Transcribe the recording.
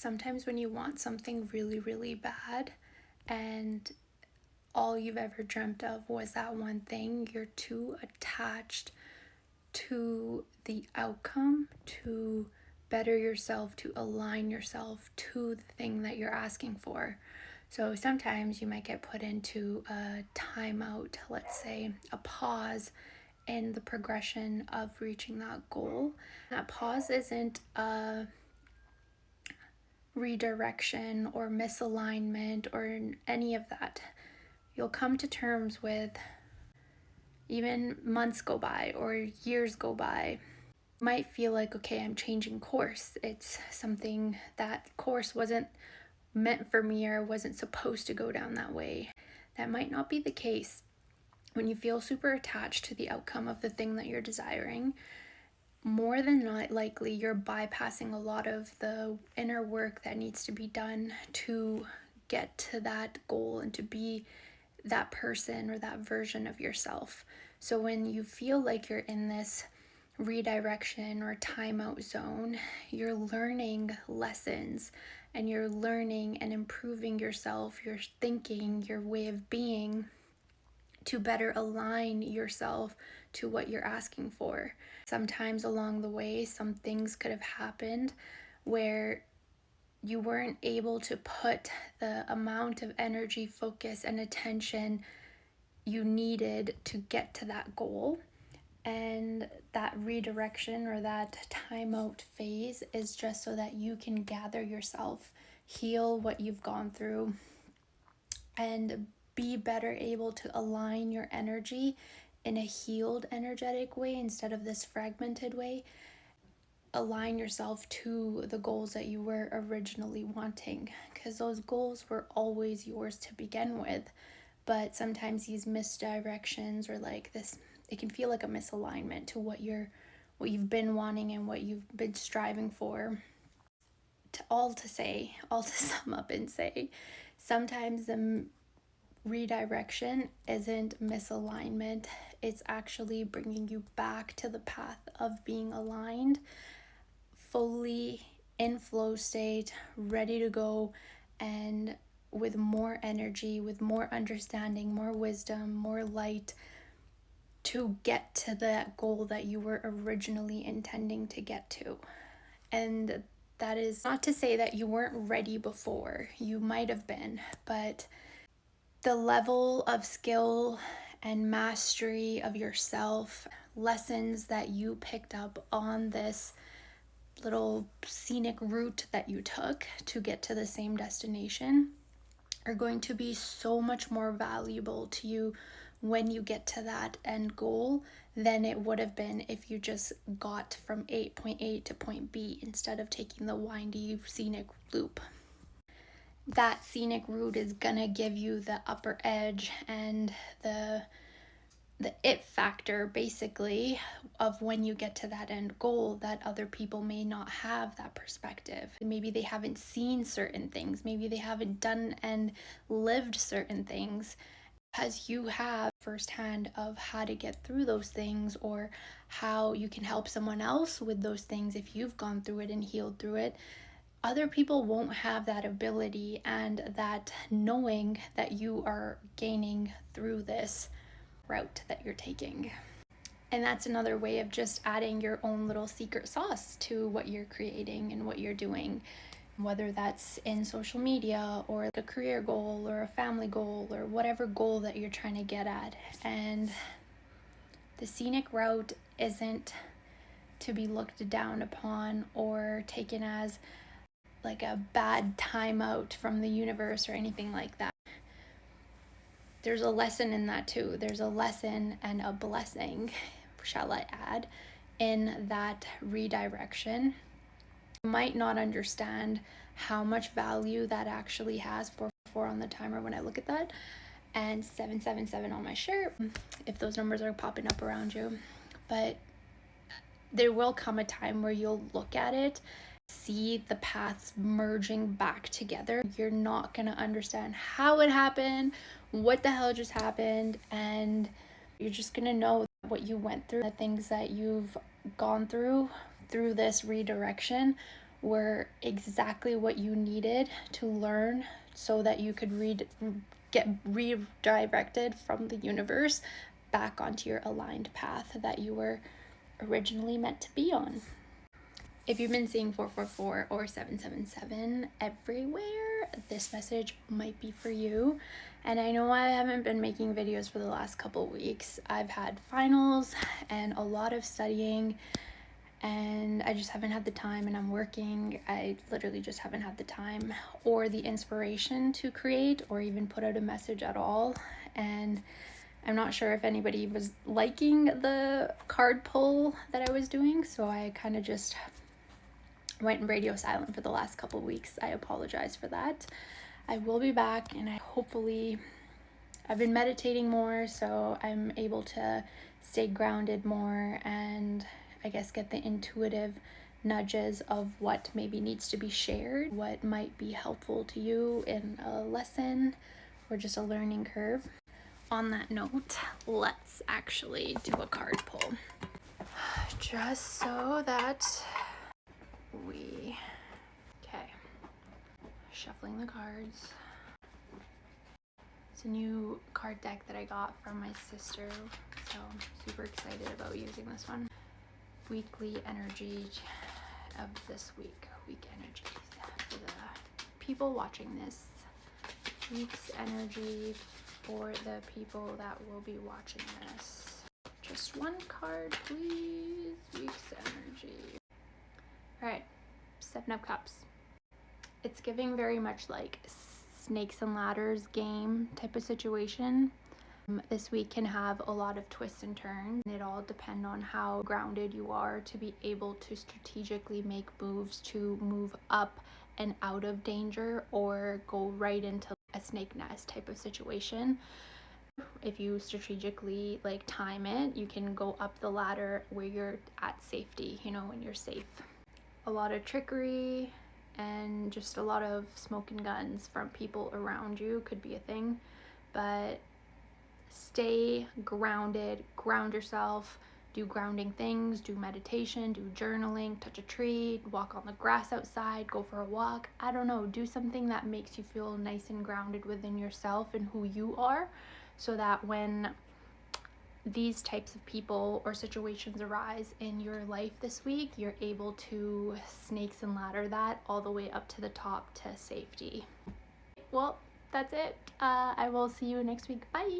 Sometimes when you want something really, really bad and all you've ever dreamt of was that one thing, you're too attached to the outcome to better yourself, to align yourself to the thing that you're asking for. So sometimes you might get put into a timeout, let's say, a pause in the progression of reaching that goal. That pause isn't a redirection or misalignment or any of that. You'll come to terms with, even months go by or years go by, you might feel like, okay, I'm changing course. It's something, that course wasn't meant for me or wasn't supposed to go down that way. That might not be the case. When you feel super attached to the outcome of the thing that you're desiring, more than not likely you're bypassing a lot of the inner work that needs to be done to get to that goal and to be that person or that version of yourself. So when you feel like you're in this redirection or timeout zone, you're learning lessons and you're learning and improving yourself, your thinking, your way of being, to better align yourself to what you're asking for. Sometimes along the way, some things could have happened where you weren't able to put the amount of energy, focus, and attention you needed to get to that goal. And that redirection or that timeout phase is just so that you can gather yourself, heal what you've gone through, and be better able to align your energy in a healed energetic way instead of this fragmented way. Align yourself to the goals that you were originally wanting, because those goals were always yours to begin with. But sometimes these misdirections or like this, it can feel like a misalignment to what you've been wanting and what you've been striving for. All to sum up and say, sometimes the redirection isn't misalignment. It's actually bringing you back to the path of being aligned, fully in flow state, ready to go, and with more energy, with more understanding, more wisdom, more light, to get to that goal that you were originally intending to get to. And that is not to say that you weren't ready before. You might have been, but the level of skill and mastery of yourself, lessons that you picked up on this little scenic route that you took to get to the same destination, are going to be so much more valuable to you when you get to that end goal than it would have been if you just got from point A to point B instead of taking the windy scenic loop. That scenic route is gonna give you the upper edge and the it factor, basically, of when you get to that end goal, that other people may not have that perspective. Maybe they haven't seen certain things, maybe they haven't done and lived certain things, because you have firsthand of how to get through those things or how you can help someone else with those things if you've gone through it and healed through it. Other people won't have that ability and that knowing that you are gaining through this route that you're taking. And that's another way of just adding your own little secret sauce to what you're creating and what you're doing, whether that's in social media or a career goal or a family goal or whatever goal that you're trying to get at. And the scenic route isn't to be looked down upon or taken as like a bad timeout from the universe or anything like that. There's a lesson in that too. There's a lesson and a blessing, shall I add, in that redirection. You might not understand how much value that actually has. 4 on the timer when I look at that, and 777 on my shirt, if those numbers are popping up around you. But there will come a time where you'll look at it, see the paths merging back together. You're not going to understand how it happened, what the hell just happened, and you're just going to know what you went through, the things that you've gone through this redirection were exactly what you needed to learn so that you could get redirected from the universe back onto your aligned path that you were originally meant to be on. If you've been seeing 444 or 777 everywhere, this message might be for you. And I know I haven't been making videos for the last couple weeks. I've had finals and a lot of studying, and I just haven't had the time, and I'm working. I literally just haven't had the time or the inspiration to create or even put out a message at all. And I'm not sure if anybody was liking the card pull that I was doing, so I kind of just went radio silent for the last couple weeks. I apologize for that. I will be back, and I've been meditating more, so I'm able to stay grounded more and I guess get the intuitive nudges of what maybe needs to be shared, what might be helpful to you in a lesson or just a learning curve. On that note, let's actually do a card pull. Just so that okay, shuffling the cards. It's a new card deck that I got from my sister, so I'm super excited about using this one. Weekly energy of this week. Week energies for the people watching this. Week's energy for the people that will be watching this. Just one card, please. Week's energy. Alright, 7 of Cups. It's giving very much like snakes and ladders game type of situation. This week can have a lot of twists and turns. It all depends on how grounded you are to be able to strategically make moves to move up and out of danger or go right into a snake nest type of situation. If you strategically like time it, you can go up the ladder where you're at safety, when you're safe. A lot of trickery and just a lot of smoke and guns from people around you could be a thing, but stay grounded, ground yourself, do grounding things, do meditation, do journaling, touch a tree, walk on the grass outside, go for a walk. I don't know, do something that makes you feel nice and grounded within yourself and who you are, so that when these types of people or situations arise in your life this week, you're able to snakes and ladder that all the way up to the top to safety. Well, that's it. I will see you next week. Bye.